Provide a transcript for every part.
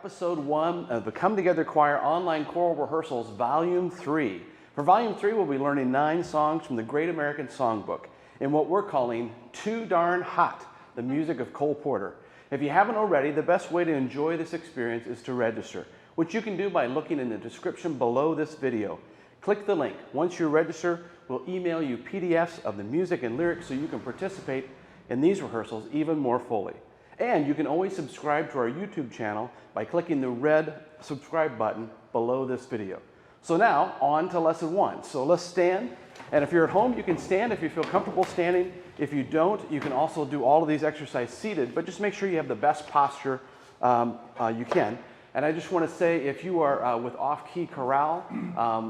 episode 1 of the Come Together Choir Online Choral Rehearsals, Volume 3. For Volume 3, we'll be learning 9 songs from the Great American Songbook in what we're calling Too Darn Hot, the music of Cole Porter. If you haven't already, the best way to enjoy this experience is to register, which you can do by looking in the description below this video. Click the link. Once you register, we'll email you PDFs of the music and lyrics so you can participate in these rehearsals even more fully. And you can always subscribe to our YouTube channel by clicking the red subscribe button below this video. So now, on to lesson 1. So let's stand. And if you're at home, you can stand if you feel comfortable standing. If you don't, you can also do all of these exercises seated, but just make sure you have the best posture you can. And I just want to say, if you are with Key Chorale,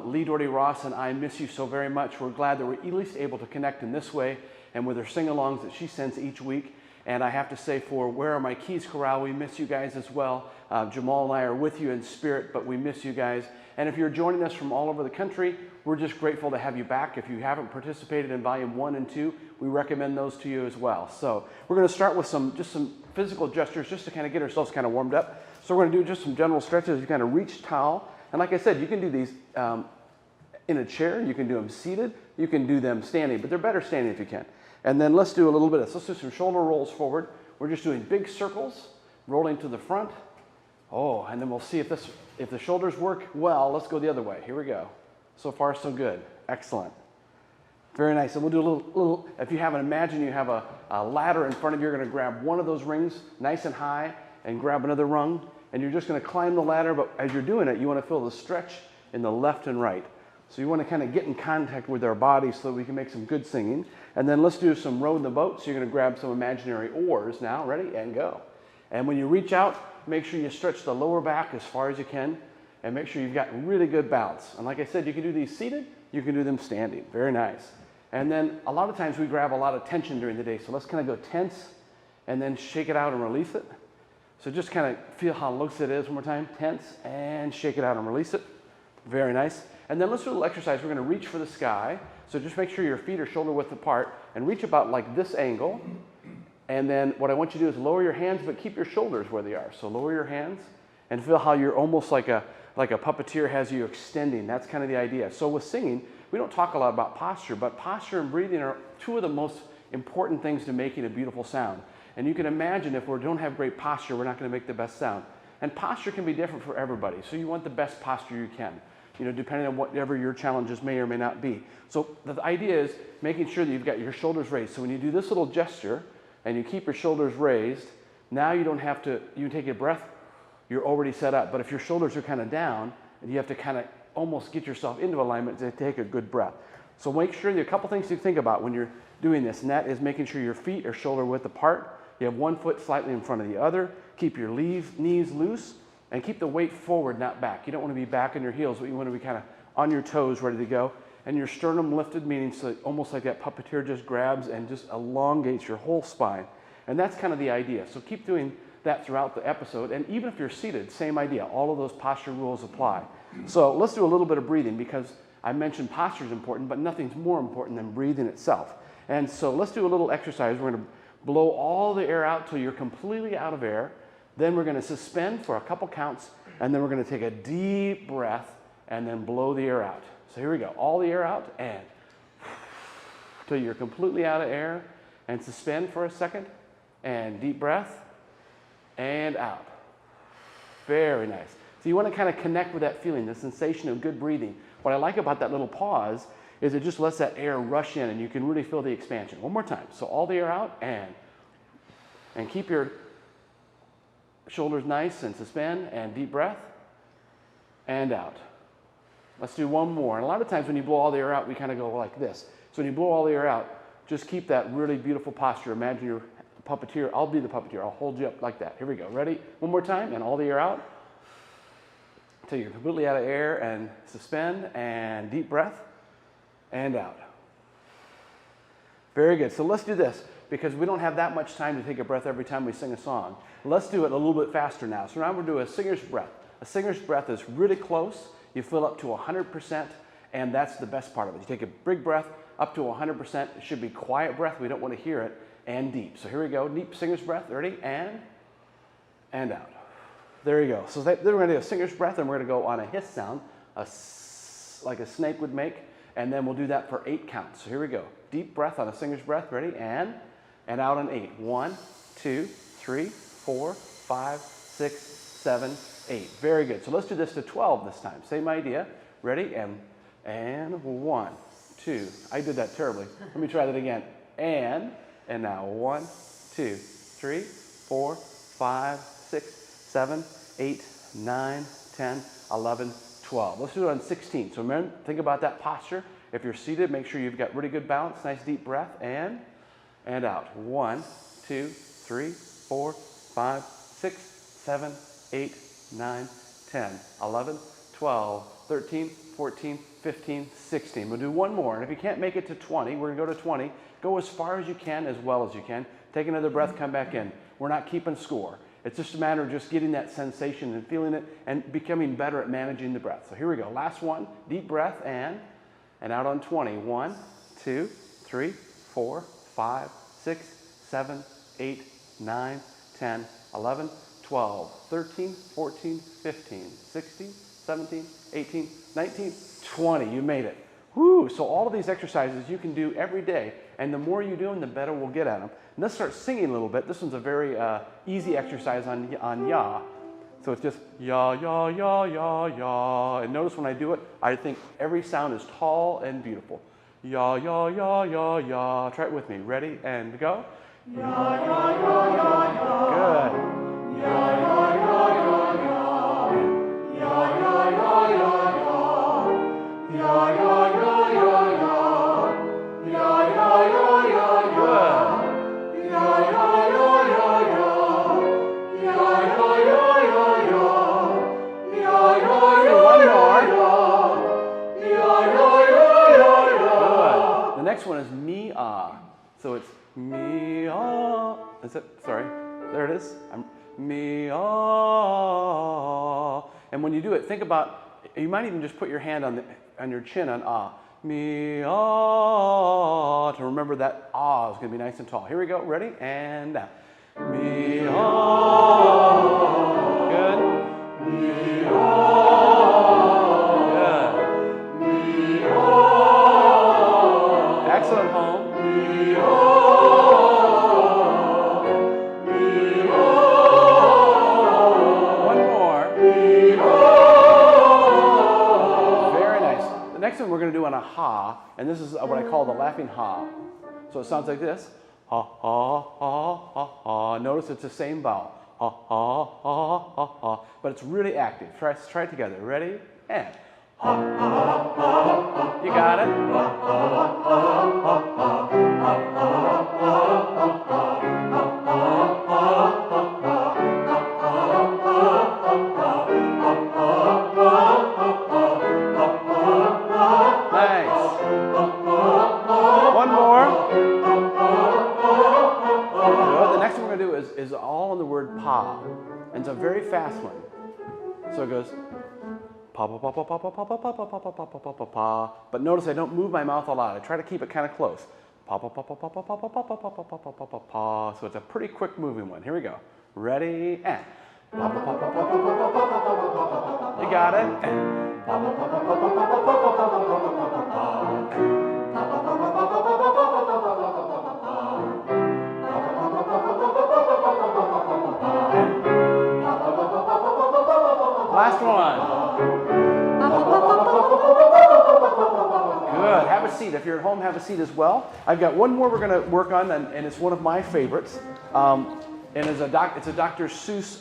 Lee Doherty Ross and I miss you so very much. We're glad that we're at least able to connect in this way and with her sing-alongs that she sends each week. And I have to say, for Where Are My Keys Chorale, we miss you guys as well. Jamal and I are with you in spirit, but we miss you guys. And if you're joining us from all over the country, we're just grateful to have you back. If you haven't participated in Volume 1 and 2, we recommend those to you as well. So we're going to start with just some physical gestures just to kind of get ourselves kind of warmed up. So we're going to do just some general stretches. You kind of reach towel. And like I said, you can do these in a chair. You can do them seated. You can do them standing, but they're better standing if you can. And then let's do a little bit of this. Let's do some shoulder rolls forward. We're just doing big circles, rolling to the front. Oh, and then we'll see if the shoulders work well. Let's go the other way. Here we go. So far, so good. Excellent. Very nice. And we'll do a little if you imagine you have a ladder in front of you, you're going to grab one of those rings nice and high and grab another rung. And you're just going to climb the ladder, but as you're doing it, you want to feel the stretch in the left and right. So you want to kind of get in contact with our bodies so that we can make some good singing. And then let's do some row in the boat. So you're going to grab some imaginary oars now. Ready? And go. And when you reach out, make sure you stretch the lower back as far as you can. And make sure you've got really good balance. And like I said, you can do these seated. You can do them standing. Very nice. And then a lot of times we grab a lot of tension during the day. So let's kind of go tense and then shake it out and release it. So just kind of feel how loose it is one more time. Tense and shake it out and release it. Very nice. And then let's do a little exercise. We're going to reach for the sky. So just make sure your feet are shoulder width apart and reach about like this angle. And then what I want you to do is lower your hands, but keep your shoulders where they are. So lower your hands and feel how you're almost like a puppeteer has you extending. That's kind of the idea. So with singing, we don't talk a lot about posture, but posture and breathing are two of the most important things to making a beautiful sound. And you can imagine if we don't have great posture, we're not going to make the best sound. And posture can be different for everybody. So you want the best posture you can, depending on whatever your challenges may or may not be. So the idea is making sure that you've got your shoulders raised. So when you do this little gesture and you keep your shoulders raised, now you don't have to, you can take a breath, you're already set up. But if your shoulders are kind of down, you have to kind of almost get yourself into alignment to take a good breath. So make sure there are a couple things to think about when you're doing this, and that is making sure your feet are shoulder width apart. You have one foot slightly in front of the other. Keep your knees loose and keep the weight forward, not back. You don't want to be back on your heels, but you want to be kind of on your toes, ready to go. And your sternum lifted, meaning so almost like that puppeteer just grabs and just elongates your whole spine. And that's kind of the idea. So keep doing that throughout the episode. And even if you're seated, same idea. All of those posture rules apply. So let's do a little bit of breathing because I mentioned posture is important, but nothing's more important than breathing itself. And so let's do a little exercise. We're going to blow all the air out till you're completely out of air. Then we're going to suspend for a couple counts, and then we're going to take a deep breath and then blow the air out. So here we go. All the air out and till you're completely out of air, and suspend for a second and deep breath and out. Very nice. So you want to kind of connect with that feeling, the sensation of good breathing. What I like about that little pause is it just lets that air rush in and you can really feel the expansion. One more time. So all the air out and keep your shoulders nice and suspend and deep breath and out. Let's do one more. And a lot of times when you blow all the air out, we kind of go like this. So when you blow all the air out, just keep that really beautiful posture. Imagine you're the puppeteer. I'll be the puppeteer. I'll hold you up like that. Here we go. Ready? One more time. And all the air out until you're completely out of air and suspend and deep breath and out. Very good. So let's do this because we don't have that much time to take a breath every time we sing a song. Let's do it a little bit faster now. So now we're doing a singer's breath. A singer's breath is really close. You fill up to 100%, and that's the best part of it. You take a big breath up to 100%. It should be quiet breath. We don't want to hear it. And deep. So here we go. Deep singer's breath. Ready? And out. There you go. So then we're going to do a singer's breath, and we're going to go on a hiss sound, like a snake would make, and then we'll do that for 8 counts. So here we go. Deep breath on a singer's breath. Ready? And out on 8. 1, 2, 3, 4, 5, 6, 7, 8. Very good. So let's do this to 12 this time. Same idea. Ready? And 1, 2. I did that terribly. Let me try that again. And now 1, 2, 3, 4, 5, 6, 7, 8, 9, 10, 11, 12. Let's do it on 16. So remember, think about that posture. If you're seated, make sure you've got really good balance. Nice deep breath. And out. 1, 2, 3, 4, 5, 6, 7, 8, 9, 10, 11, 12, 13, 14, 15, 16. We'll do one more. And if you can't make it to 20, we're going to go to 20. Go as far as you can, as well as you can. Take another breath, come back in. We're not keeping score. It's just a matter of just getting that sensation and feeling it and becoming better at managing the breath. So here we go. Last one. Deep breath and out on 20. 1, 2, 3, 4, 5, 6, 7, 8, 9, 10, 11, 12, 13, 14, 15, 16, 17, 18, 19, 20. You made it. Woo! So all of these exercises you can do every day, and the more you do them, the better we'll get at them. And let's start singing a little bit. This one's a very easy exercise on ya. So it's just ya, ya, ya, ya, ya. And notice when I do it, I think every sound is tall and beautiful. Ya, ya, ya, ya, ya. Try it with me. Ready? And go. Ya, ya, ya, ya, ya. Good. Ya, ya, ya, ya, ya. Ya, ya, ya, ya, ya. Ya, ya, ya, ya, ya. Ya, ya, ya, ya, ya. Good. Ya, ya, ya, ya, ya. Ya, ya, ya, ya, ya. Ya, ya, ya, ya, ya. Ya, ya, ya, ya, ya. Good. The next one is mi-ah. So it's mi-ah. Is it? Sorry. There it is. Mi-ah. And when you do it, think about, you might even just put your hand on your chin on ah. Mi-ah. To remember that ah is going to be nice and tall. Here we go. Ready? And down. Mi-ah. Good. Mi-ah. Good. Mi-ah. Excellent, home. Mi-ah. Next one we're going to do on a ha, and this is what I call the laughing ha. So it sounds like this. Ha, ha, ha, ha, ha. Notice it's the same vowel. Ha, ha, ha, ha, ha. But it's really active. Try it together. Ready? And. Ha, ha, ha, ha. You got it? Ha, ha, ha, ha, ha. Ha, ha, ha, ha, is all on the word pa, and it's a very fast one. So it goes pa pa pa pa pa pa pa pa pa pa pa pa pa pa pa. But notice I don't move my mouth a lot. I try to keep it kind of close. Pa pa pa pa pa pa pa pa pa pa pa pa pa pa pa. So it's a pretty quick moving one. Here we go. Ready and pa pa pa pa pa pa pa pa pa pa. You got it. And pa pa pa pa pa pa pa pa pa pa pa pa pa. Last one. Good. Have a seat. If you're at home, have a seat as well. I've got one more we're going to work on, and it's one of my favorites. And it's a Dr. Seuss,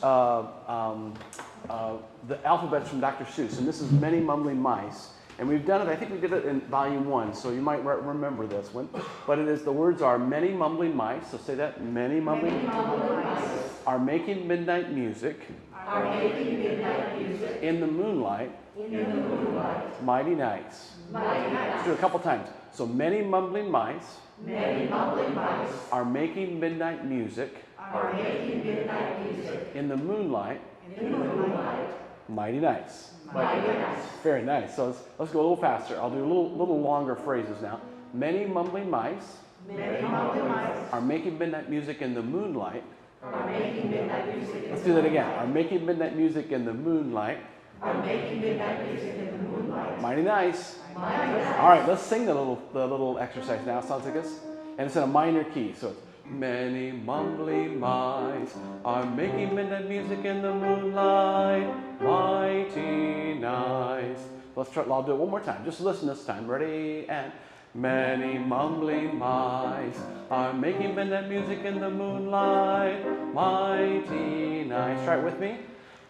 the alphabet's from Dr. Seuss, and this is Many Mumbling Mice. And we've done it, I think we did it in volume 1, so you might remember this one. But it is, the words are many mumbling mice, so say that, many mumbling mice are making midnight music, in the moonlight, mighty nights. Let's do it a couple times. So many mumbling mice, are making midnight music, in the moonlight, mighty nights. Very nice. So let's go a little faster. I'll do a little longer phrases now. Many mumbling mice, are making midnight music in the moonlight, are making midnight music. Let's do that again. Are making midnight music in the moonlight. Are making midnight music in the moonlight. Mighty nice. Mighty nice. All right, let's sing the little exercise now. Sounds like this, and it's in a minor key. So it's many mumbling mice are making midnight music in the moonlight. Mighty nice. Let's try. I'll do it one more time. Just listen this time. Ready and. Many mumbling mice are making midnight music in the moonlight. Mighty nice. Try it with me.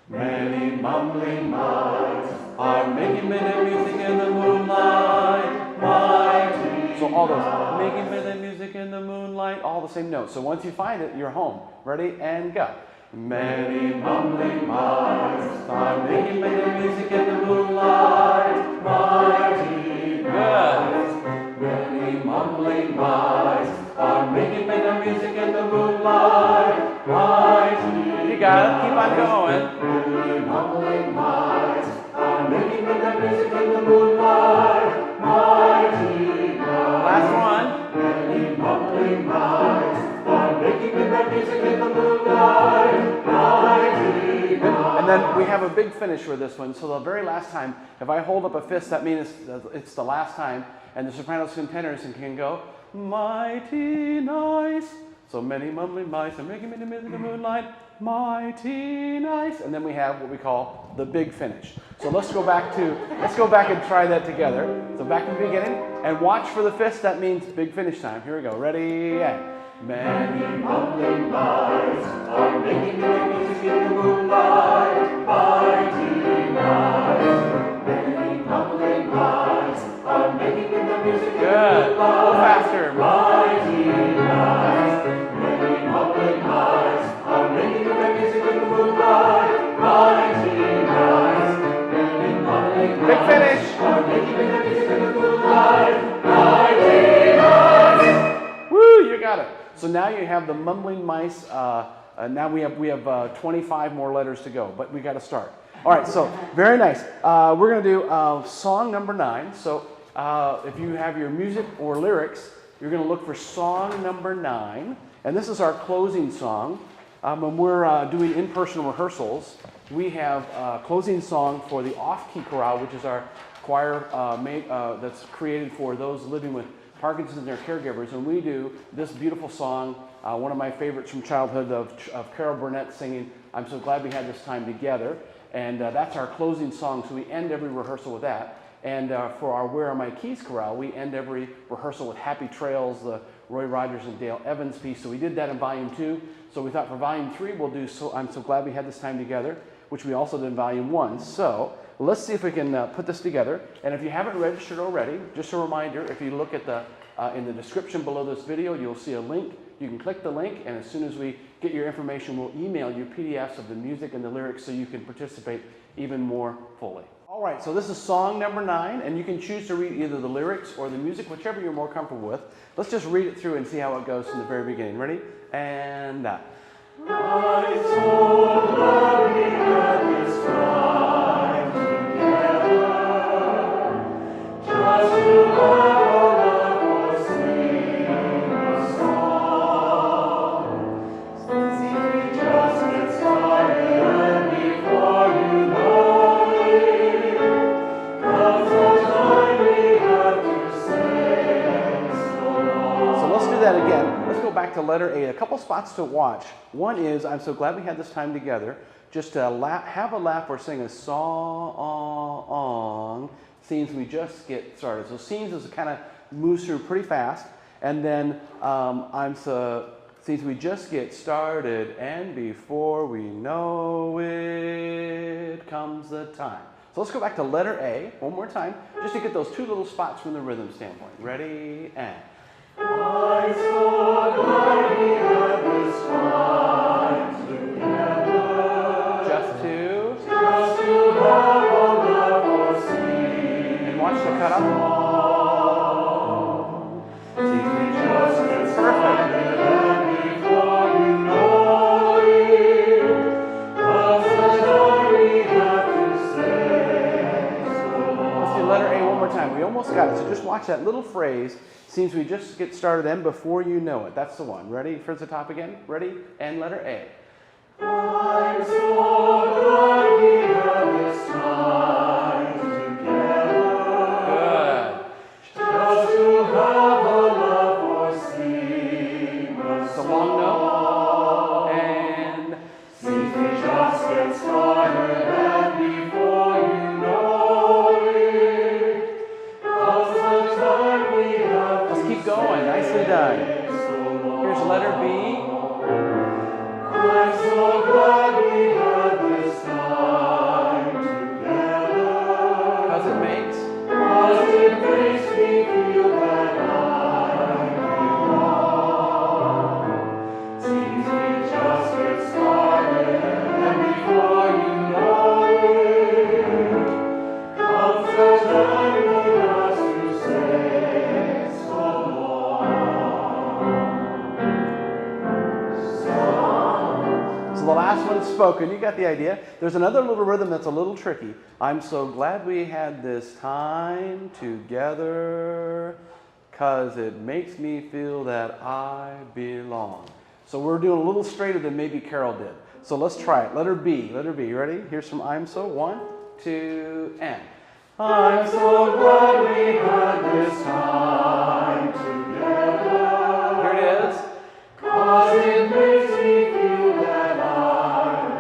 Many mumbling mice are making midnight music in the moonlight. Mighty. So all those making midnight music in the moonlight, all the same notes. So once you find it, you're home. Ready and go. Many mumbling mice are making midnight music in the moonlight. Mighty. Good. Many mumbling mice are making midnight music in the moonlight. Mighty. You got it. Keep on going. Many mumbling mice are making midnight music in the moonlight. Mighty. Last one. Many mumbling mice are making midnight music in the moonlight. Mighty. And then we have a big finish for this one. So the very last time, if I hold up a fist, that means it's the last time. And the sopranos and tenors can go, mighty nice. So many mumbling mice are making midnight music in the moonlight. Mighty nice. And then we have what we call the big finish. So let's go back and try that together. So back to the beginning and watch for the fist. That means big finish time. Here we go. Ready and many mumbling mice are making midnight music in the moonlight. Mighty nice. Many mumbling mice are making midnight music in the moonlight. Good. A little faster. Mighty nice. Many mumbling mice are making midnight music in the moonlight. Mighty nice. Many mumbling mice. Big finish. Are making midnight music in the moonlight. Mighty nice. Woo! You got it. So now you have the mumbling mice. Now we have 25 more letters to go, but we got to start. All right, so very nice. We're going to do song number 9. So if you have your music or lyrics, you're going to look for song number 9. And this is our closing song. When we're doing in-person rehearsals, we have a closing song for the off-key chorale, which is our choir that's created for those living with Parkinson's and their caregivers. And we do this beautiful song, one of my favorites from childhood of Carol Burnett singing, I'm So Glad We Had This Time Together. And that's our closing song, so we end every rehearsal with that. And for our Where Are My Keys chorale, we end every rehearsal with Happy Trails, the Roy Rogers and Dale Evans piece. So we did that in Volume 2. So we thought for Volume 3, we'll do I'm So Glad We Had This Time Together, which we also did in Volume 1. So let's see if we can put this together. And if you haven't registered already, just a reminder, if you look at in the description below this video, you'll see a link. You can click the link, and as soon as we get your information, we'll email you PDFs of the music and the lyrics so you can participate even more fully. All right, so this is song number 9, and you can choose to read either the lyrics or the music, whichever you're more comfortable with. Let's just read it through and see how it goes from the very beginning. Ready? And My soul, glad we had this time together, just to have back to letter A. A couple spots to watch. One is, I'm so glad we had this time together. Just to have a laugh or sing a song. Scenes we just get started. So scenes is kind of moves through pretty fast. And then scenes we just get started, and before we know it comes the time. So let's go back to letter A one more time, just to get those two little spots from the rhythm standpoint. Ready, and I'm so glad we had this time together. Just to have a laugh or sing. And watch the cut up. See, we just get Perfect. and before you know it, comes the time we have to say so long. Let's do letter A one more time. We almost got it. So just watch that little phrase. Seems we just get started then before you know it. That's the one. Ready? First the top again. Ready? And letter A. I'm so glad we had this time together. Good. Just to have a love for sing a It's a long note. And Since we just get started and before you know it, comes the time we have to let's keep going. Nicely done. say so long. Here's letter B. I'm so glad we had this time together. Because it makes. 'Cause it makes me feel that I belong. Seems we just get started, and before you know it, comes the time for us to say so long. So the last one's spoken. You got the idea. There's another little rhythm that's a little tricky. I'm so glad we had this time together, 'cause it makes me feel that I belong. So we're doing a little straighter than maybe Carol did. So let's try it. Letter B. Letter B. You ready? Here's some I'm so. 1, 2, and. I'm so glad we had this time together. Here it is. 'Cause it makes me feel that I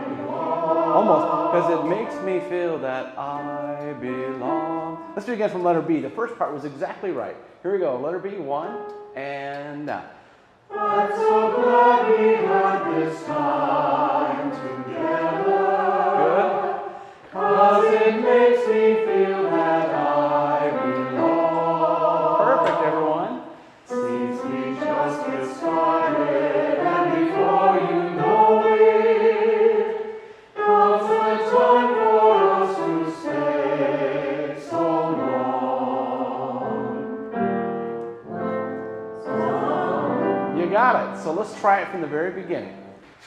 belong. Almost. Because it makes me feel that I belong. Let's do it again from letter B. The first part was exactly right. Here we go. Letter B. 1, and now. I'm so glad we had this time together. Good. 'Cause it makes me feel that I belong. Perfect, everyone. Since we just get started, and before you know it, comes the time for us to say so long. You got it. So let's try it from the very beginning.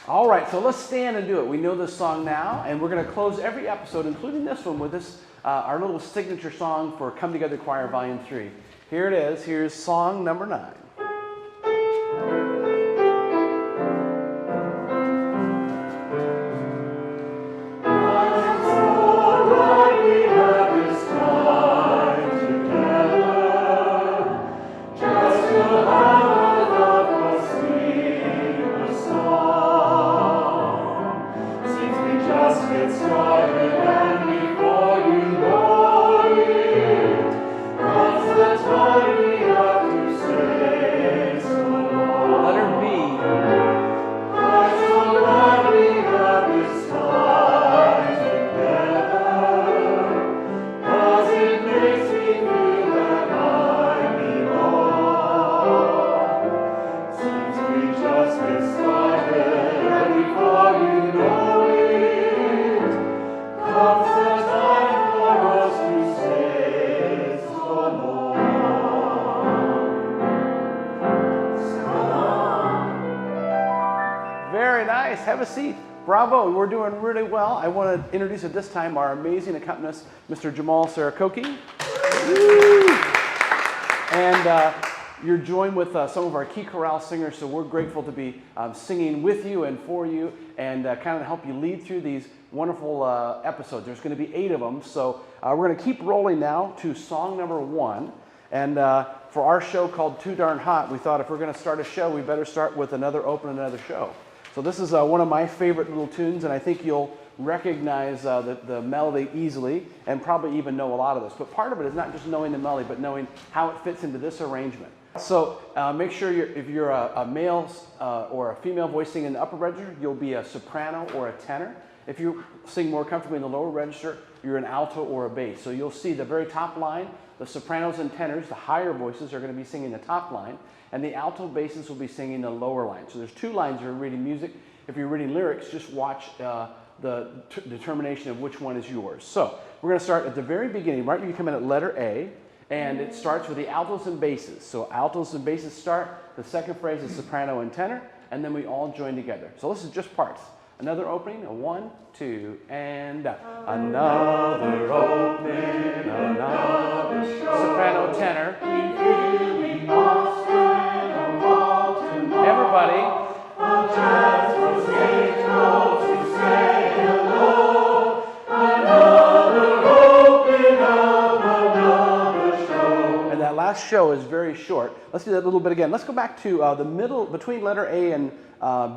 All right, so let's stand and do it. We know this song now, and we're going to close every episode, including this one, with this our little signature song for Come Together Choir Volume 3. Here it is. Here's song number 9. I'm so glad we had this time together, just to have a love for sing a song. Since we just get started, and before you know it, comes the time we have to say so long. Letter B. I'm so glad we had this time together, 'cause it makes me feel that I belong. Since we just get started, and before you know it, comes the time for us to say so long. So long. Very nice. Have a seat. Bravo. We're doing really well. I want to introduce at this time our amazing accompanist, Mr. Jamal Sarakoki. Woo! And you're joined with some of our Key Chorale singers, so we're grateful to be singing with you and for you and kind of help you lead through these wonderful episodes. There's going to be 8 of them, so we're going to keep rolling now to song number 1. And for our show called Too Darn Hot, we thought if we're going to start a show, we better start with another open another show. So this is one of my favorite little tunes, and I think you'll recognize the melody easily and probably even know a lot of this. But part of it is not just knowing the melody, but knowing how it fits into this arrangement. So make sure if you're a male or a female voice singing in the upper register, you'll be a soprano or a tenor. If you sing more comfortably in the lower register, you're an alto or a bass. So you'll see the very top line, the sopranos and tenors, the higher voices are going to be singing the top line, and the alto basses will be singing the lower line. So there's 2 lines if you're reading music. If you're reading lyrics, just watch the determination of which one is yours. So we're going to start at the very beginning. Right, you come in at letter A, and it starts with the altos and basses. So altos and basses start. The second phrase is soprano and tenor, and then we all join together. So this is just parts. Another opening, a 1, 2, and another opening, another soprano, tenor. Everybody. A chance for stage folks to say hello. Another opening of another show. And that last show is very short. Let's do that a little bit again. Let's go back to the middle, between letter A and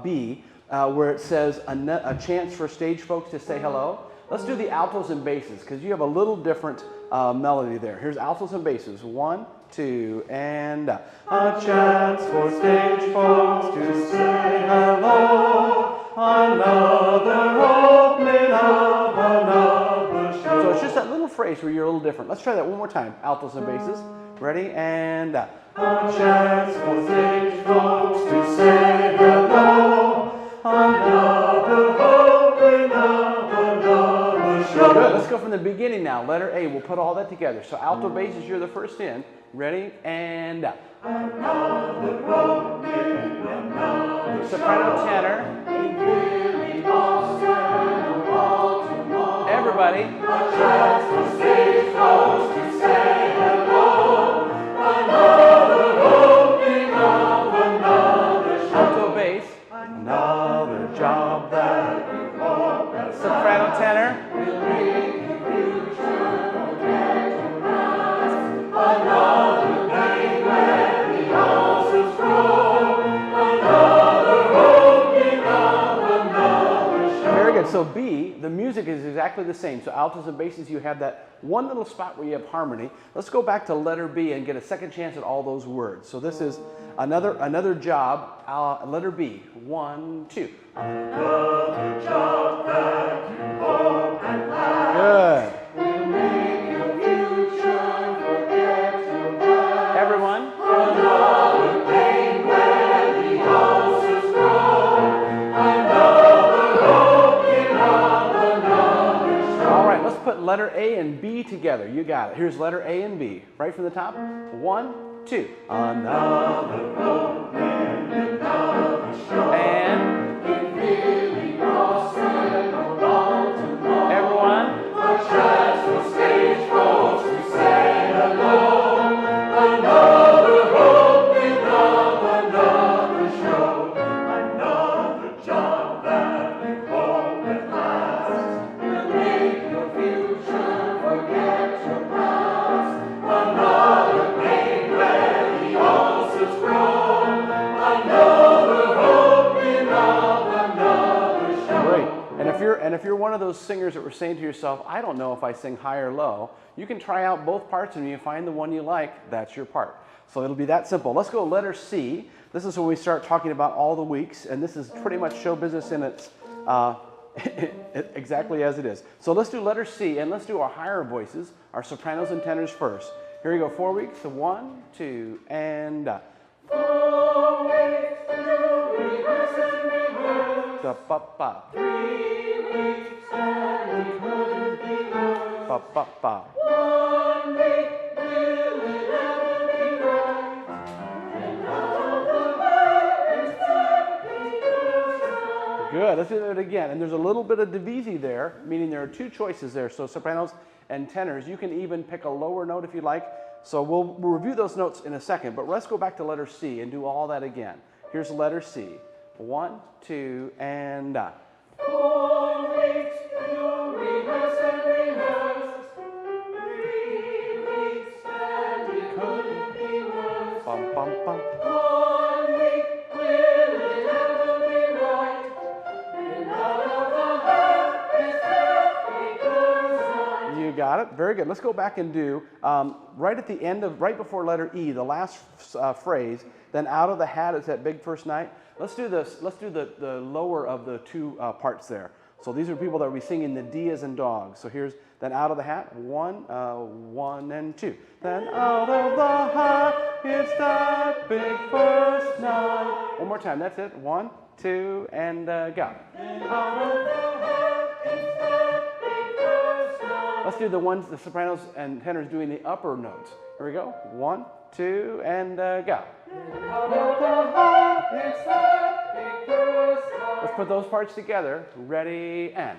B, where it says a chance for stage folks to say hello. Let's do the altos and basses, because you have a little different melody there. Here's altos and basses. 1, 2, and a chance for stage folks to say hello. Another opening of another show. So it's just that little phrase where you're a little different. Let's try that one more time. Altos and basses. Ready? And a chance for stage folks to say hello. Another opening of another show. Good. Let's go from the beginning now. Letter A. We'll put all that together. So alto basses, you're the first in. Ready? And Another opening, another soprano, tenor. in Philly, Boston, or Baltimore. Everybody. A chance for stage folks to say hello. Another opening of another show. Alto bass. Another job that we hope that soprano, tenor. will make the future forget the past. Another day where the houses grow. Another opening of another show. Very good. So B, the music is exactly the same. So altos and basses, you have that one little spot where you have harmony. Let's go back to letter B and get a second chance at all those words. So this is another job, letter B. 1, 2. Another job that you hope and last. Good. Will make your future forget your past. Everyone. Another pain where the houses grow. Another opening of another show. All right, let's put letter A and B together. You got it. Here's letter A and B. Right from the top. 1, 2. Another opening, another show. And In Philly, Boston, or Baltimore. everyone. A chance for stage folks to say hello. Another opening of another show. Another job that you hope at last will make your future forget your past. Another pain where the ulcers grow. Another opening of another show. Great. And if you're one of those singers that were saying to yourself, I don't know if I sing high or low, you can try out both parts, and when you find the one you like, that's your part. So it'll be that simple. Let's go letter C. This is when we start talking about all the weeks, and this is pretty much show business in its exactly as it is. So let's do letter C, and let's do our higher voices, our sopranos and tenors first. Here we go. 4 weeks. So 1, 2, and 4 weeks to rehearse and rehearse. da ba ba 3 weeks and it couldn't be worse. ba ba ba. 1 week, will it ever be right? And all the work is perfectly perfect. Good. Let's do that again. And there's a little bit of divisi there, meaning there are two choices there. So sopranos and tenors. You can even pick a lower note if you like. So we'll review those notes in a second. But let's go back to letter C and do all that again. Here's letter C. 1, 2, and 4 weeks to rehearse and rehearse. 3 weeks and it couldn't be worse. bum bum bum. 1 week, will it ever be right? And out of the hat is every person. You got it. Very good. Let's go back and do right at the end of, right before letter E, the last phrase. Then out of the hat is that big first night. Let's do this. Let's do the lower of the two parts there. So these are people that will be singing the D as in dog. So here's then out of the hat. 1, 1 and 2. Then out of the hat, it's that big first night. One more time. That's it. 1, 2, and go. Let's do the ones, the sopranos and tenors doing the upper notes. Here we go. 1, 2, and go. Let's put those parts together. Ready, and.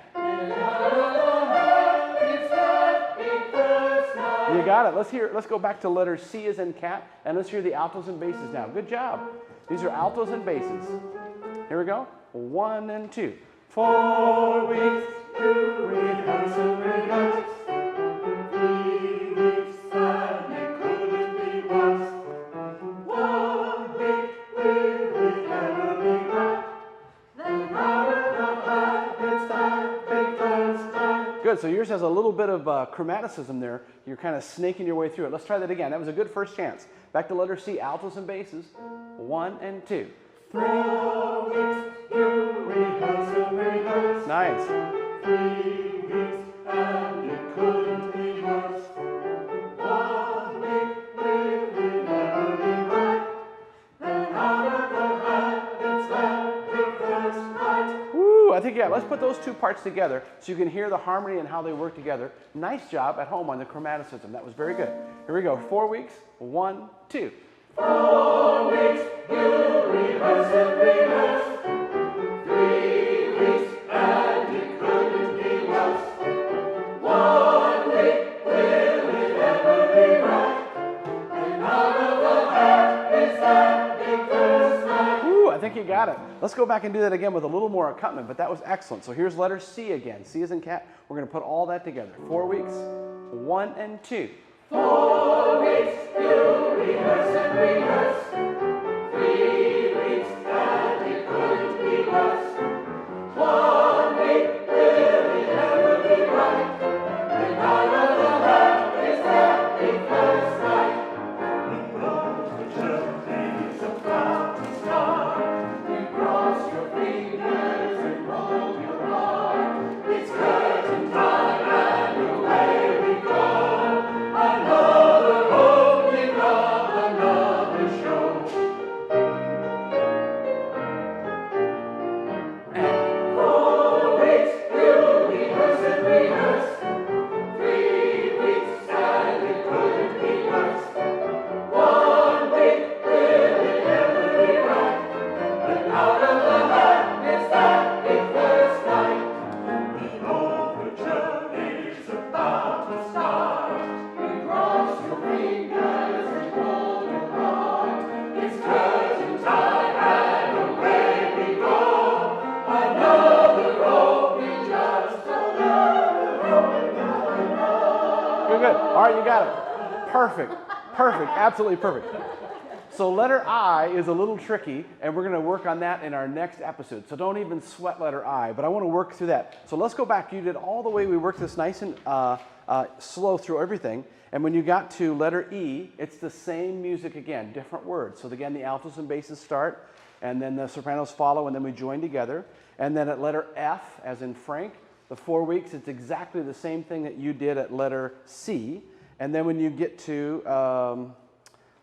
You got it. Let's go back to letter C as in cat, and let's hear the altos and basses now. Good job. These are altos and basses. Here we go. 1 and 2. 4 weeks to rehearse and rehearse. 3 weeks and it couldn't be worse. 1 week will it ever be right? Then out of the hat it's that big first night. Good. So yours has a little bit of chromaticism there. You're kind of snaking your way through it. Let's try that again. That was a good first chance. Back to letter C, altos and basses. 1 and 2. 4 weeks you rehearse and rehearse. Nice. 3 weeks and it couldn't be worse. 1 week will it ever be right? Then out of the hat it's that big first night. Woo, I think, yeah, let's put those two parts together so you can hear the harmony and how they work together. Nice job at home on the chromaticism. That was very good. Here we go. 4 weeks. 1, 2. 4 weeks you rehearse and rehearse. 3 weeks and it couldn't be worse. 1 week will it ever be right? And out of the hat is that big first night. Woo, I think you got it. Let's go back and do that again with a little more accompaniment, but that was excellent. So here's letter C again. C as in cat. We're going to put all that together. 4 weeks. 1 and 2. 4 weeks you rehearse and rehearse. 3 weeks and it couldn't be worse. 1 week will it ever be right? And out of the hat is that big first night. The journey's about to start. You cross your fingers and hold your heart. It's curtain time and away we go. Another opening of another show. 4 weeks you rehearse and rehearse. 3 weeks and it couldn't be worse. 1 week will it ever be right? But out of the hat it's that big first night. The overture is about to start. You cross your fingers and hold your heart. It's curtain time and away we go. Another opening, just another opening of another. Good, good. All right, you got it. Perfect. Perfect. Absolutely perfect. So letter I is a little tricky, and we're going to work on that in our next episode. So don't even sweat letter I, but I want to work through that. So let's go back. You did all the way. We worked this nice and slow through everything. And when you got to letter E, it's the same music again, different words. So again, the altos and basses start, and then the sopranos follow, and then we join together. And then at letter F, as in Frank, the 4 weeks, it's exactly the same thing that you did at letter C. And then when you get to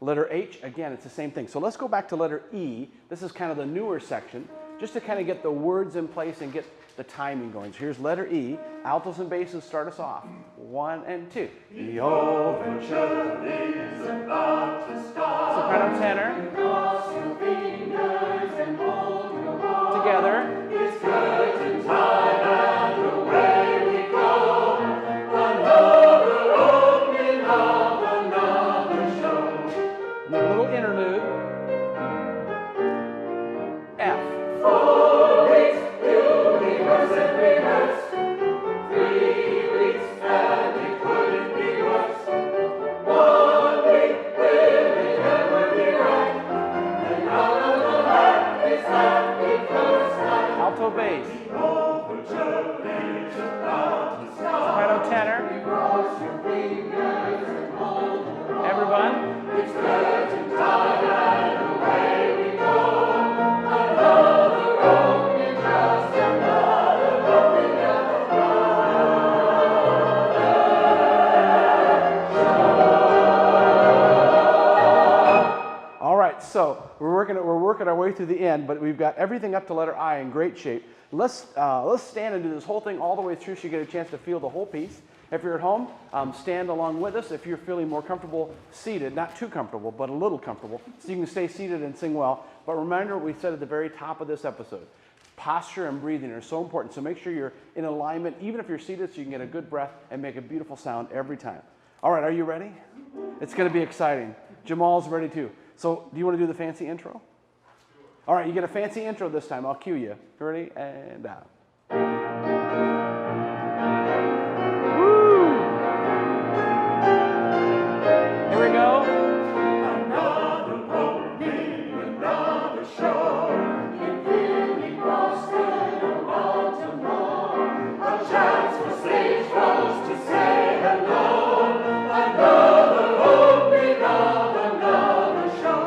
letter H, again, it's the same thing. So let's go back to letter E. This is kind of the newer section, just to kind of get the words in place and get the timing going. So here's letter E. Altos and basses start us off. 1 and 2. The overture is about to start. Soprano tenor. Cross your fingers and hold your heart. Together. It's curtain time and away we go. Another opening of another show. And then a little interlude. F. 4 weeks you rehearse and rehearse. 3 weeks and it couldn't be worse. 1 week will it ever be right? And out of the hat is that big first night. Alto bass. The overture is about to start. Soprano tenor. You cross your fingers and hold your heart. Everyone. It's curtain time and away we go. Another opening, just another opening of another show. All right, so we're working our way through the end, but we've got everything up to letter I in great shape. Let's stand and do this whole thing all the way through so you get a chance to feel the whole piece. If you're at home, stand along with us. If you're feeling more comfortable seated, not too comfortable, but a little comfortable, so you can stay seated and sing well. But remember what we said at the very top of this episode. Posture and breathing are so important, so make sure you're in alignment, even if you're seated, so you can get a good breath and make a beautiful sound every time. All right, are you ready? It's going to be exciting. Jamal's ready too. So do you want to do the fancy intro? All right, you get a fancy intro this time. I'll cue you. Ready? And down. Woo! Here we go. Another opening, another show. Infinity Boston or Baltimore. A chance for stage folks to say hello. Another opening of another show.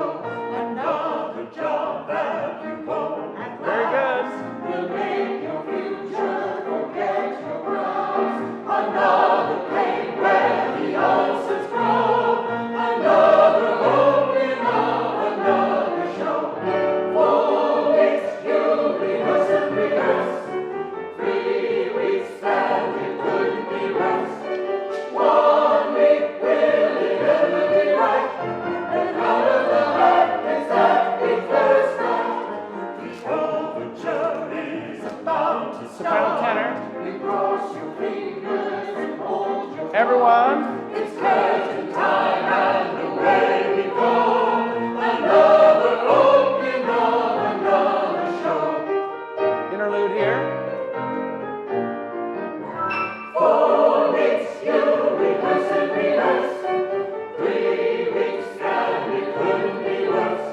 Another job that you won't have Very good. will make your future forget your brows. Another pain where the ulcers grow. Another opening of another show. 4 weeks you rehearse and rehearse. 3 weeks and it couldn't be worse. 1 week, will it ever be right? And out of the hat is that big first night. The overture is about to Soprano start. tenor. You cross your fingers and hold your Everyone. It's curtain time and away we go. Another opening of another show. Interlude here. 4 weeks you rehearse and rehearse. 3 weeks and it couldn't be worse.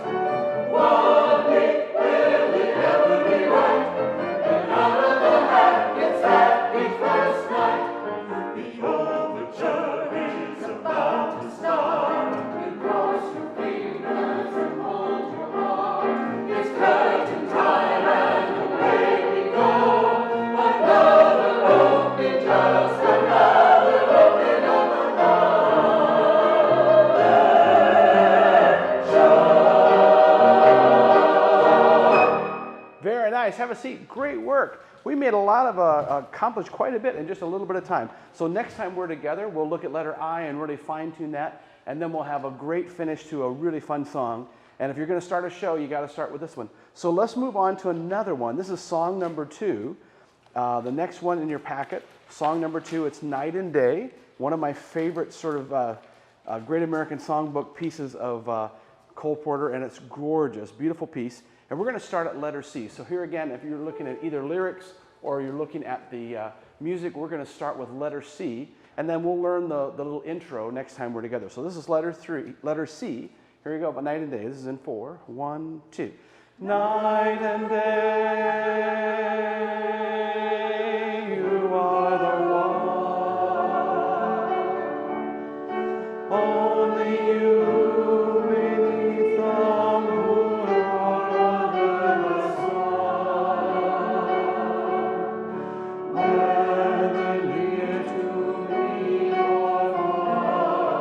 1 week, will it ever be right? And out of the hat gets that big first night. The overture is about to start. You cross your fingers and hold your heart. It's curtain time and away we go. Another opening, just another opening of Very nice. Have a seat. Great work. We made a lot of, accomplished quite a bit in just a little bit of time. So next time we're together, we'll look at letter I and really fine tune that. And then we'll have a great finish to a really fun song. And if you're going to start a show, you got to start with this one. So let's move on to another one. This is song number 2. The next one in your packet, song number 2, it's Night and Day. One of my favorite sort of Great American Songbook pieces of Cole Porter, and it's gorgeous, beautiful piece. And we're going to start at letter C. So here again, if you're looking at either lyrics or you're looking at the music, we're going to start with letter C, and then we'll learn the little intro next time we're together. So this is letter C. Here we go, but Night and Day. This is in 4. 1, 2. Night and day, you are the one. Only you beneath the moon or under the sun. Whether near to me or far,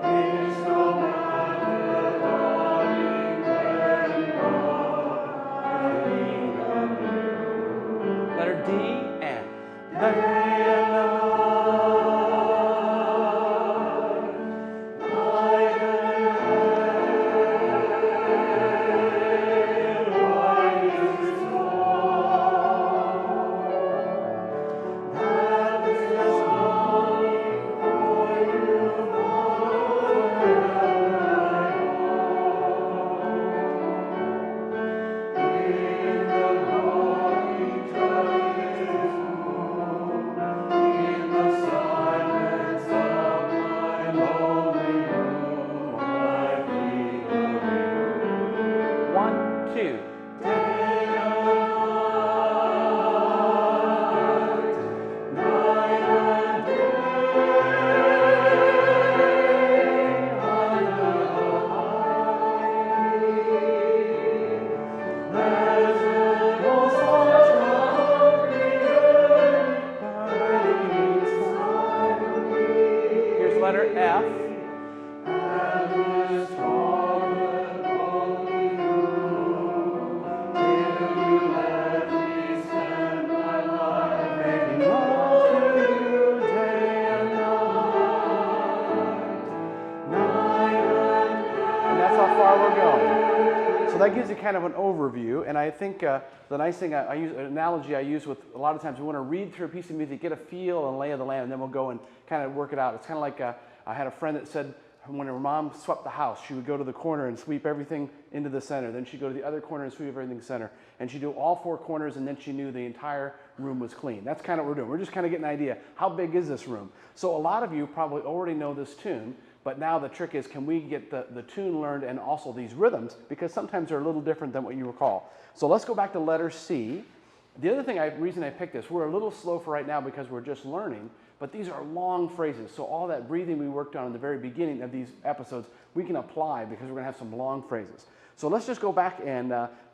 is no matter, darling, when you're thinking of you. Letter D and day and night. So that gives you kind of an overview, and I think the nice thing, an analogy I use with a lot of times we want to read through a piece of music, get a feel and lay of the land, and then we'll go and kind of work it out. It's kind of like I had a friend that said when her mom swept the house, she would go to the corner and sweep everything into the center. Then she'd go to the other corner and sweep everything center. And she'd do all 4 corners, and then she knew the entire room was clean. That's kind of what we're doing. We're just kind of getting an idea, how big is this room? So a lot of you probably already know this tune, but now the trick is, can we get the tune learned and also these rhythms? Because sometimes they're a little different than what you recall. So let's go back to letter C. The other reason I picked this, we're a little slow for right now because we're just learning, but these are long phrases. So all that breathing we worked on in the very beginning of these episodes, we can apply because we're going to have some long phrases. So let's just go back and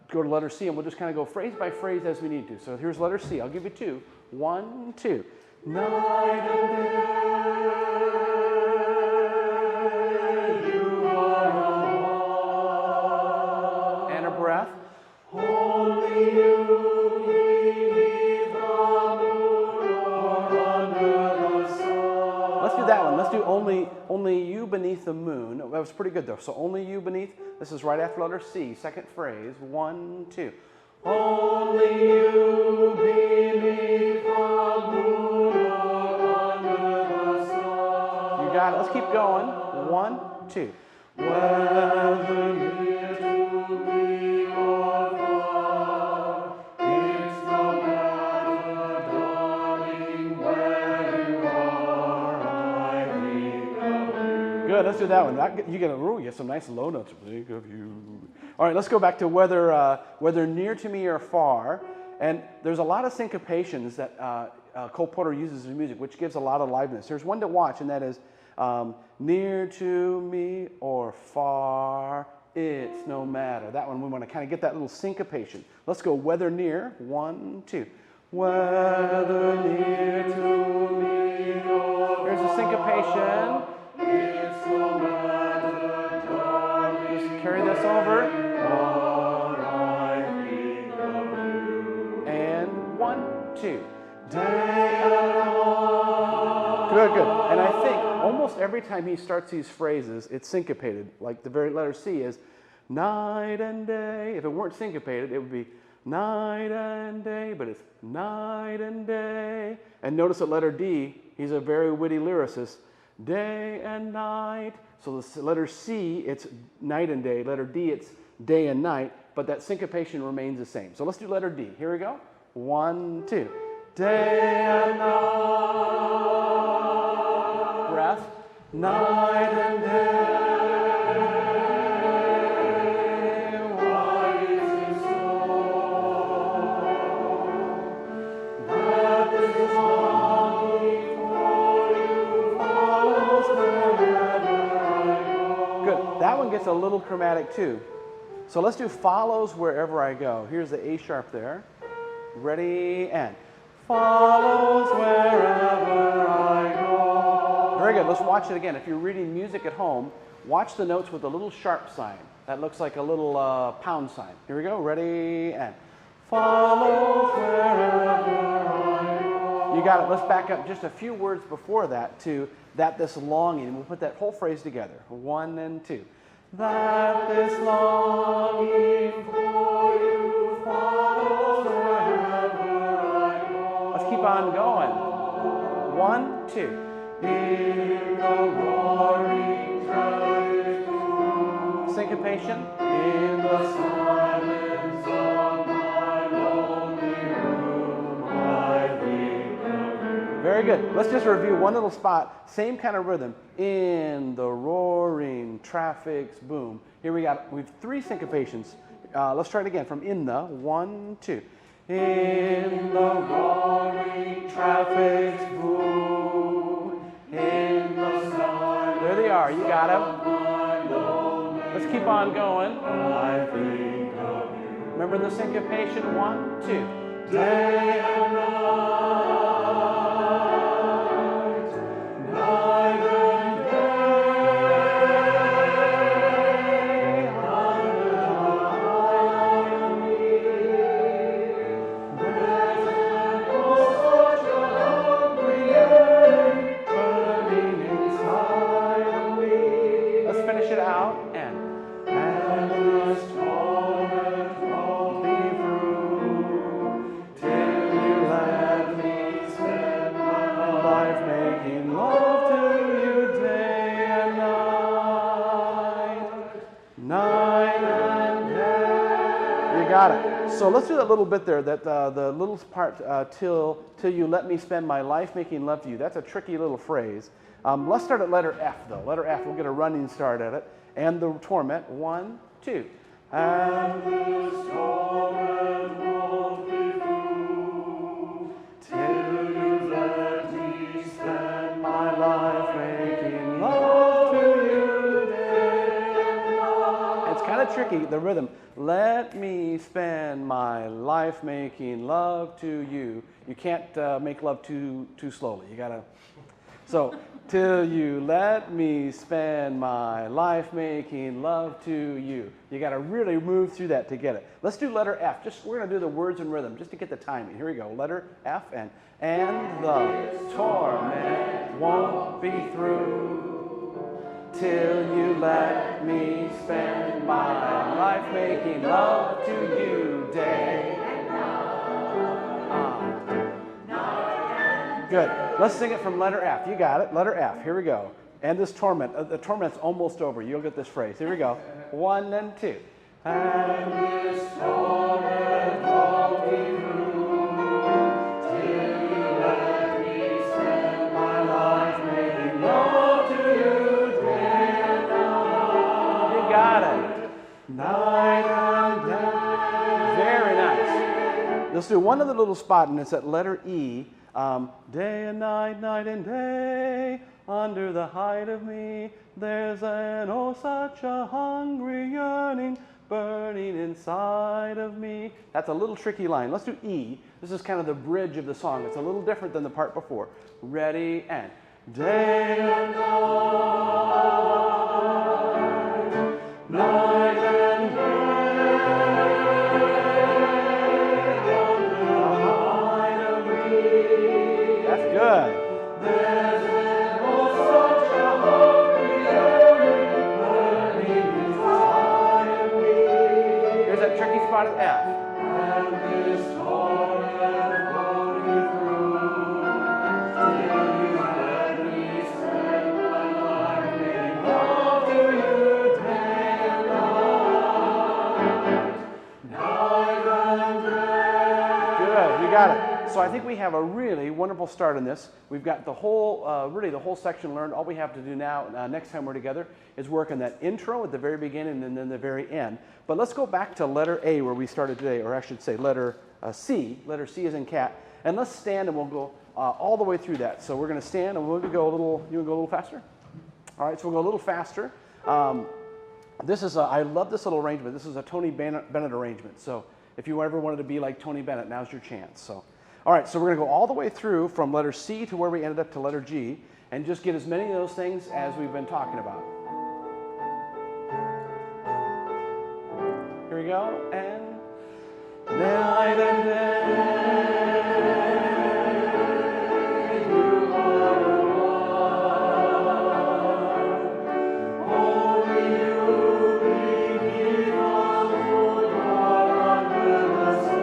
go to letter C, and we'll just kind of go phrase by phrase as we need to. So here's letter C. I'll give you 2. 1, 2. Night and day, you are one. And a breath. Only you beneath the moon or under the sun. Let's do that one. Let's do only you beneath the moon. That was pretty good though. So only you beneath. This is right after letter C. Second phrase. 1, 2. Only you beneath the moon or under the sun. You got it. Let's keep going. 1, 2. Whether near to me or far, it's no matter, darling, where you are, I think of you. Good. Let's do that one. You get some nice low notes. Think of you. All right, let's go back to whether near to me or far. And there's a lot of syncopations that Cole Porter uses in music, which gives a lot of liveliness. There's one to watch, and that is near to me or far, it's no matter. That one, we want to kind of get that little syncopation. Let's go whether near. 1, 2. Whether near to me or here's the syncopation. It's no matter, darling. Just carry this over. And 1, 2. Good, good. And I think almost every time he starts these phrases, it's syncopated. Like the very letter C is night and day. If it weren't syncopated, it would be night and day, but it's night and day. And notice that letter D, he's a very witty lyricist. Day and night. So the letter C, it's night and day. Letter D, it's day and night, but that syncopation remains the same. So let's do letter D. Here we go. 1, 2. Day and night. Breath. Night and day. Why is it so that this longing for you follows wherever I go? Good. That one gets a little chromatic too. So let's do follows wherever I go. Here's the A sharp there. Ready, and follows wherever I go. Very good. Let's watch it again. If you're reading music at home, watch the notes with a little sharp sign. That looks like a little pound sign. Here we go. Ready, and follows wherever I go. You got it. Let's back up just a few words before that to that this longing. And we'll put that whole phrase together. 1 and 2. That this longing for you follows wherever I go. Let's keep on going. 1, 2. In the roaring traffic, syncopation. In the silence of my lonely room, I think of you. Very good. Let's just review one little spot. Same kind of rhythm. In the roaring traffic's boom. Here we have 3 syncopations. Let's try it again from in the. 1, 2. In the roaring traffic's boom. In the silence. There they are. You got them. Let's keep on going. I think of you. Remember the syncopation. 1, 2. Day and night. Night and day. Under the eye. There's such a hungry yearning burning inside of me. Let's finish it out. And this torment rolls me through till you let me So let's do that little bit there, that the little part, till you let me spend my life making love to you. That's a tricky little phrase. Let's start at letter F, though. Letter F, we'll get a running start at it. And the torment, 1, 2. And this torment won't be through till you let me spend my life making love to you day and night. It's kind of tricky, the rhythm. Let me spend my life making love to you. You can't make love too slowly. You gotta. So, till you let me spend my life making love to you. You gotta really move through that to get it. Let's do letter F. We're gonna do the words and rhythm just to get the timing. Here we go. Letter F and the torment won't be through till you let me spend my life making love to you day and night. Good. Let's sing it from letter F. You got it. Letter F. Here we go. And this torment. The torment's almost over. You'll get this phrase. Here we go. 1 and 2. And this torment won't be through till you let me spend my life making love to you day and night. You got it. Night and day. Very nice. Let's do one other little spot, and it's at letter E. Day and night, night and day, under the height of me, there's an oh such a hungry yearning burning inside of me. That's a little tricky line. Let's do E. This is kind of the bridge of the song. It's a little different than the part before. Ready and day and night, night and day. That's good. There's an oh such a hungry yearning burning inside of me. Here's that tricky spot at F. And this torment won't be through till you let me spend my life making love to you day and night, night and day. Good, you got it. So I think we have a really wonderful start on this. We've got the whole, really the whole section learned. All we have to do now, next time we're together, is work on that intro at the very beginning and then the very end. But let's go back to letter A where we started today, or I should say letter C. Letter C is in cat. And let's stand and we'll go all the way through that. So we're going to stand and we'll go a little, you want to go a little faster? All right, so we'll go a little faster. This is, I love this little arrangement. This is a Tony Bennett arrangement. So if you ever wanted to be like Tony Bennett, now's your chance. So. All right, so we're going to go all the way through from letter C to where we ended up to letter G and just get as many of those things as we've been talking about. Here we go, and night and day, you are the one. Only you beneath the moon or under the sun.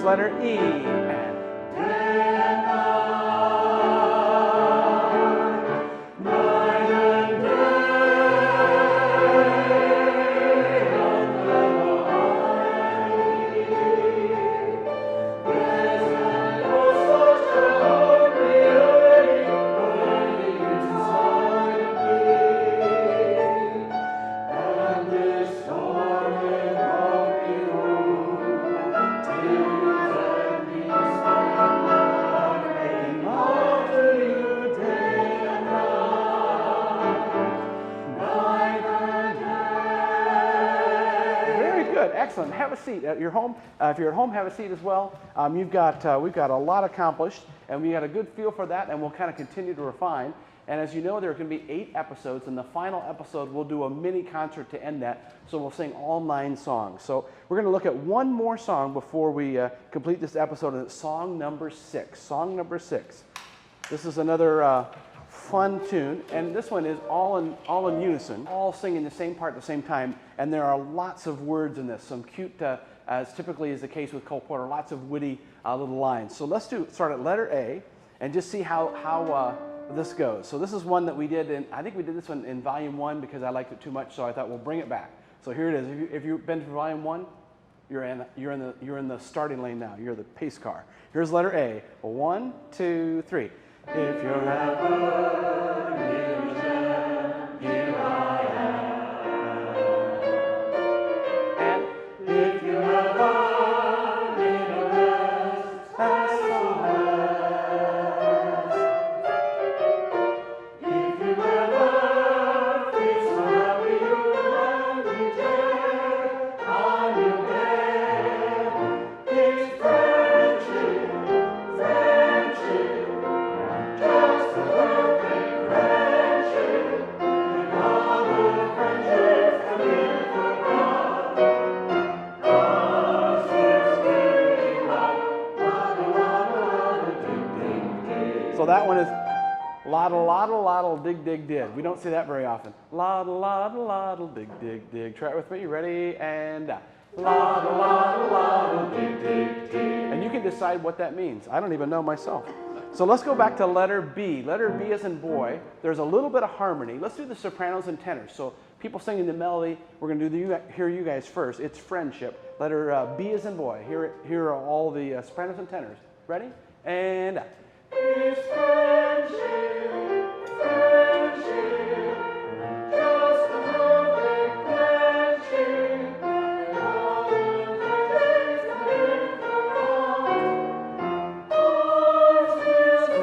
Letter E and day and night, night and day, under the eye. There's an oh such a hungry yearning burning inside of me, and this torment won't be through till you let me excellent. Have a seat at your home. If you're at home, have a seat as well. We've got a lot accomplished, and we got a good feel for that, and we'll kind of continue to refine. And as you know, there are going to be 8 episodes. In the final episode, we'll do a mini concert to end that. So we'll sing all 9 songs. So we're going to look at one more song before we complete this episode, and it's song number 6. Song number 6. This is another fun tune, and this one is all in unison, all singing the same part at the same time. And there are lots of words in this. Some cute, as typically is the case with Cole Porter, lots of witty little lines. So let's start at letter A, and just see how this goes. So this is one that we did, and I think we did this one in volume 1 because I liked it too much, so I thought we'll bring it back. So here it is. If you've been to volume 1, you're in the starting lane now. You're the pace car. Here's letter A. 1, 2, 3. If you're ever near death, here I am. And if you're ever in a rest, that's the best. If you ever feel so happy you'll be dead on your bed, it's friendship, friendship. Just a perfect friendship, and all the friendships have been forgot. Us will still be right, la-da-la-da-la-da, dig-dig-dig. So that one is la-da-la-da-la-da, dig-dig-dig. We don't say that very often. La-da-la-da-la-da, dig-dig-dig. Try it with me. Ready? And la-da-la-da-la-da, dig-dig-dig. And you can decide what that means. I don't even know myself. So let's go back to letter B. Letter B as in boy. There's a little bit of harmony. Let's do the sopranos and tenors. So people singing the melody, we're going to do hear you guys first. It's friendship. Letter B as in boy. Here are all the sopranos and tenors. Ready? And it's friendship, friendship, just a perfect friendship, and all the friendships have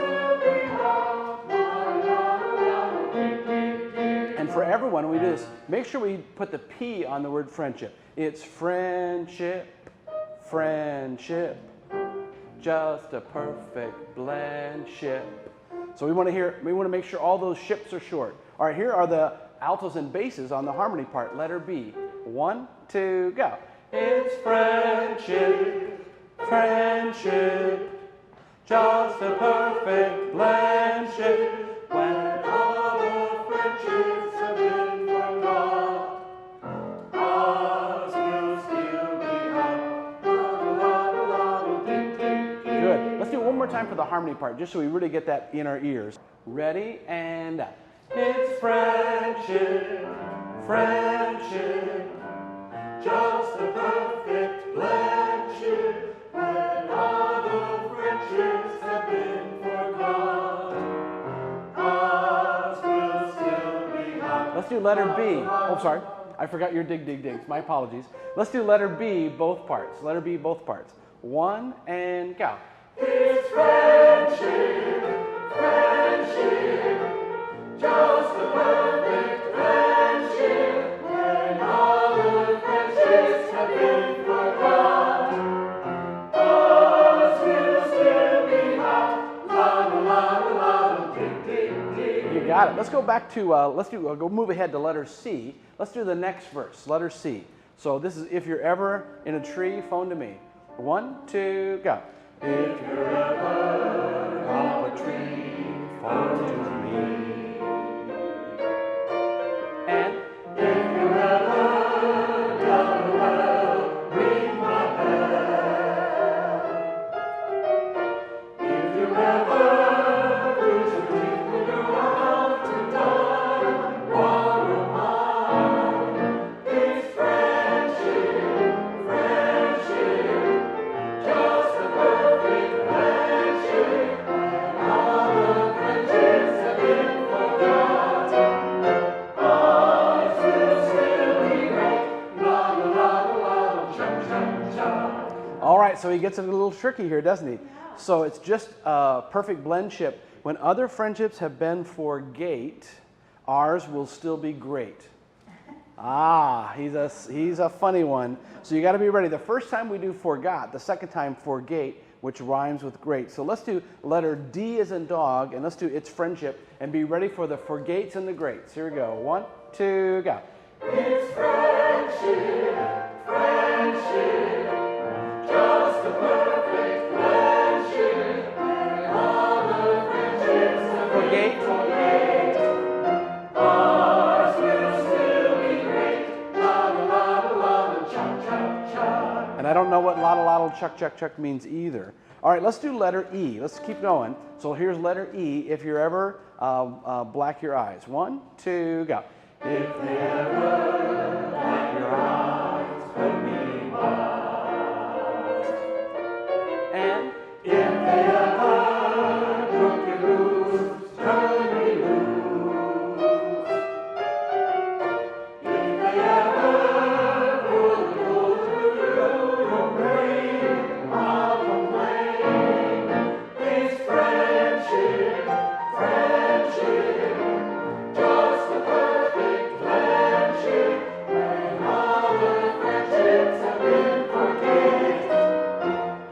been forgot. And for everyone, we do this. Make sure we put the P on the word friendship. It's friendship, friendship, just a perfect blendship. So we want to make sure all those ships are short. All right, here are the altos and basses on the harmony part. Letter B. 1, 2, go. It's friendship, friendship, just a perfect blendship, when all the friendships have been forgot. Ours will still be hot. Good. Let's do it one more time for the harmony part, just so we really get that in our ears. Ready? And it's friendship, friendship, just a perfect blendship, when all the friendships have been forgot. Ours will still be hot. Let's do letter B. Oh, sorry. I forgot your dig, dig, digs. My apologies. Let's do letter B, both parts. Letter B, both parts. 1 and go. It's friendship, friendship, just a perfect friendship, when all the friendships have been forgot. Ours will still be hot. La-da-la-da-la-da, dig-dig-dig. You got it. Let's go back to, go move ahead to letter C. Let's do the next verse, letter C. So this is if you're ever in a tree, phone to me. 1, 2, go. If you're ever up a tree, phone to me. And if you're ever down a well, ring my bell. If you ever lose your teeth when you're out to die, borrow mine. It's friendship, friendship, just a perfect friendship, and all the friendships have been forgot. Ours will still be great. La la la la la, chum chum chum. All right, so he gets a little tricky here, doesn't he? So it's just a perfect blendship. When other friendships have been for gate, ours will still be great. Ah, he's a funny one. So you got to be ready. The first time we do forgot, the second time forgate, which rhymes with great. So let's do letter D as in dog, and let's do It's Friendship, and be ready for the forgates and the greats. Here we go. 1, 2, go. It's friendship, friendship, just a perfect friendship, and all the friendships that Forgate. ours will still be great. La la la la la, chuck chuck chuck. And I don't know what lottle lottle chuck chuck chuck means either. All right, let's do letter E. Let's keep going. So here's letter E. If you're ever black your eyes. 1, 2, go. If they ever black your eyes, put me wise. And If they ever broke your loose, turn me loose. If they ever pull the gold through your brain, I'll complain. It's friendship, friendship, just a perfect friendship, and all the friendships have been forget.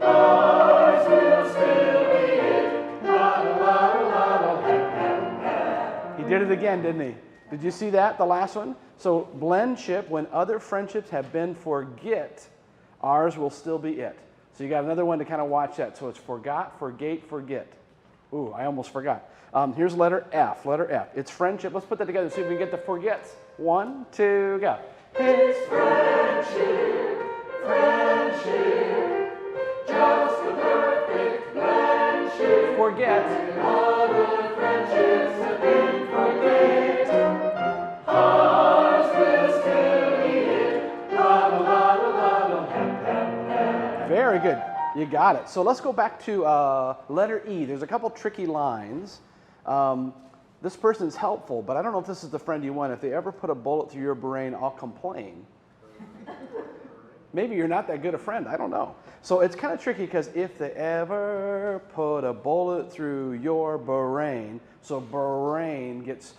Ours will still be it. La la la la la, hep hep hep. he did it again, didn't he? Did you see that, the last one? So blendship, when other friendships have been forget, ours will still be it. So you got another one to kind of watch that. So it's forgot, forgate, forget. Ooh, I almost forgot. Here's letter F, letter F. It's friendship. Let's put that together, see if we can get the forgets. 1, 2, go. It's friendship, friendship, just a perfect friendship. Forget. And all the friendships have been forget. Ours will still be it. La la la la la, hep hep hep. Very good. You got it. So let's go back to letter E. There's a couple tricky lines. This person's helpful, but I don't know if this is the friend you want. If they ever put a bullet through your brain, I'll complain. Maybe you're not that good a friend. I don't know. So it's kind of tricky because if they ever put a bullet through your brain, so brain gets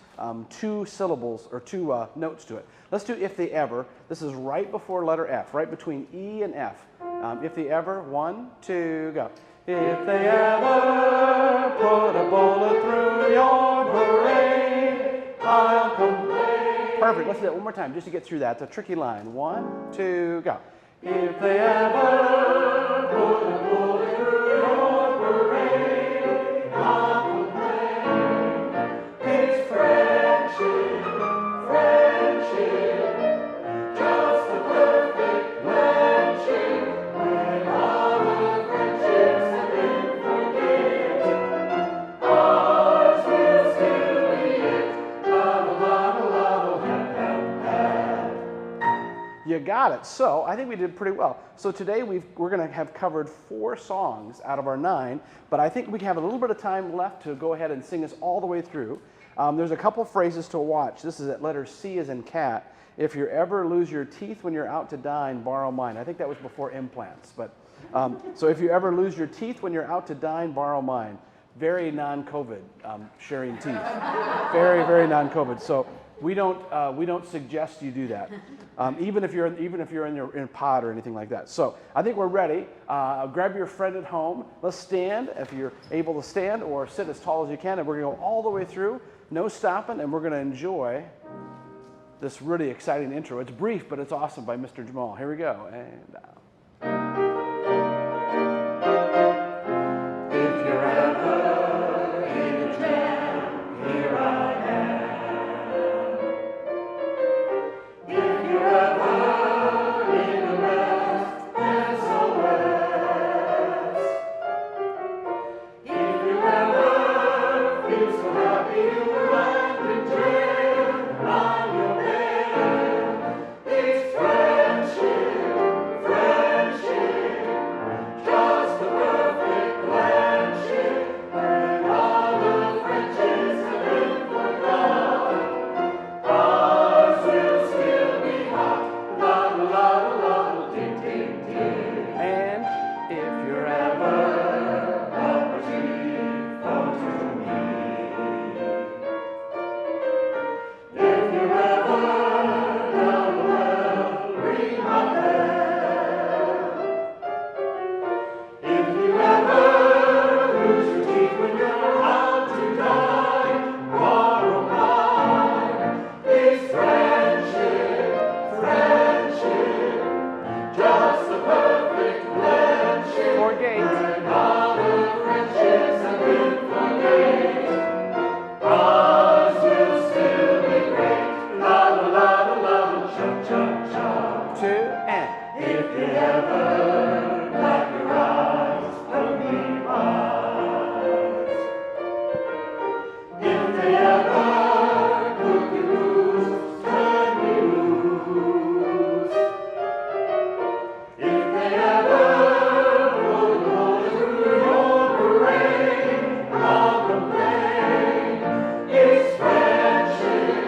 2 syllables or 2 notes to it. Let's do if they ever. This is right before letter F, right between E and F. If they ever, 1, 2, go. If they ever put a bullet through your brain, I'll complain. Perfect. Let's do that one more time just to get through that. It's a tricky line. 1, 2, go. If they ever Put a bullet through your brain, I'll complain. It's friendship, friendship, just a perfect friendship, when all the friendships have been forget. Ours will still be it. La la la la la, hep hep hep. You got it. So I think we did pretty well. So today we're going to have covered 4 songs out of our 9, but I think we have a little bit of time left to go ahead and sing this all the way through. There's a couple phrases to watch. This is at letter C as in cat. If you ever lose your teeth when you're out to dine, borrow mine. I think that was before implants. But so if you ever lose your teeth when you're out to dine, borrow mine. Very non-COVID, sharing teeth. Very, very non-COVID. So we don't suggest you do that, even if you're in a pod or anything like that. So I think we're ready. Grab your friend at home. Let's stand if you're able to stand, or sit as tall as you can, and we're going to go all the way through, no stopping, and we're going to enjoy this really exciting intro. It's brief, but it's awesome by Mr. Jamal. Here we go. And If you're ever in a jam, here I am. If you're ever in a rest, SOS. If you ever feel so happy you land in jail on your bed, it's friendship, friendship. they ever black your eyes from me wise, if they ever cook you loose, turn me loose, if they ever blow the hole through your parade, I'll complain. It's friendship,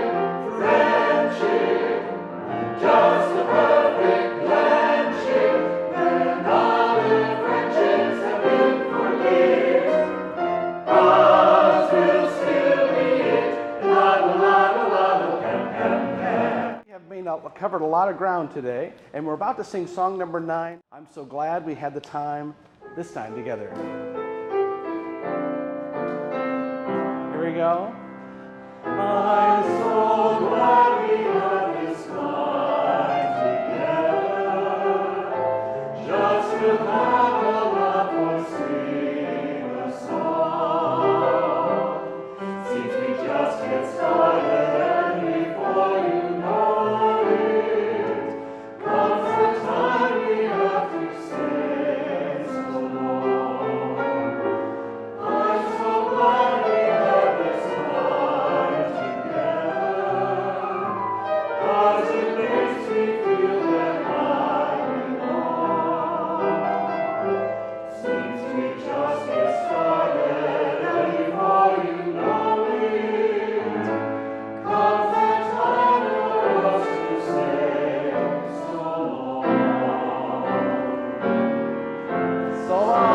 friendship, just a perfect friendship. When other friendships have been forgiven, ours will still be it. We have covered a lot of ground today, and we're about to sing song number 9. I'm so glad we had the time this time together. Here we go. I'm so glad we had this time together, just to have a laugh or sing a song. Seems we just get started, and before you know it, comes the time we have to say so long. I'm so glad we had this time together, 'cause it makes me feel that I belong. Seems we just get started, and before you know it, comes the time for us to say so long. So long.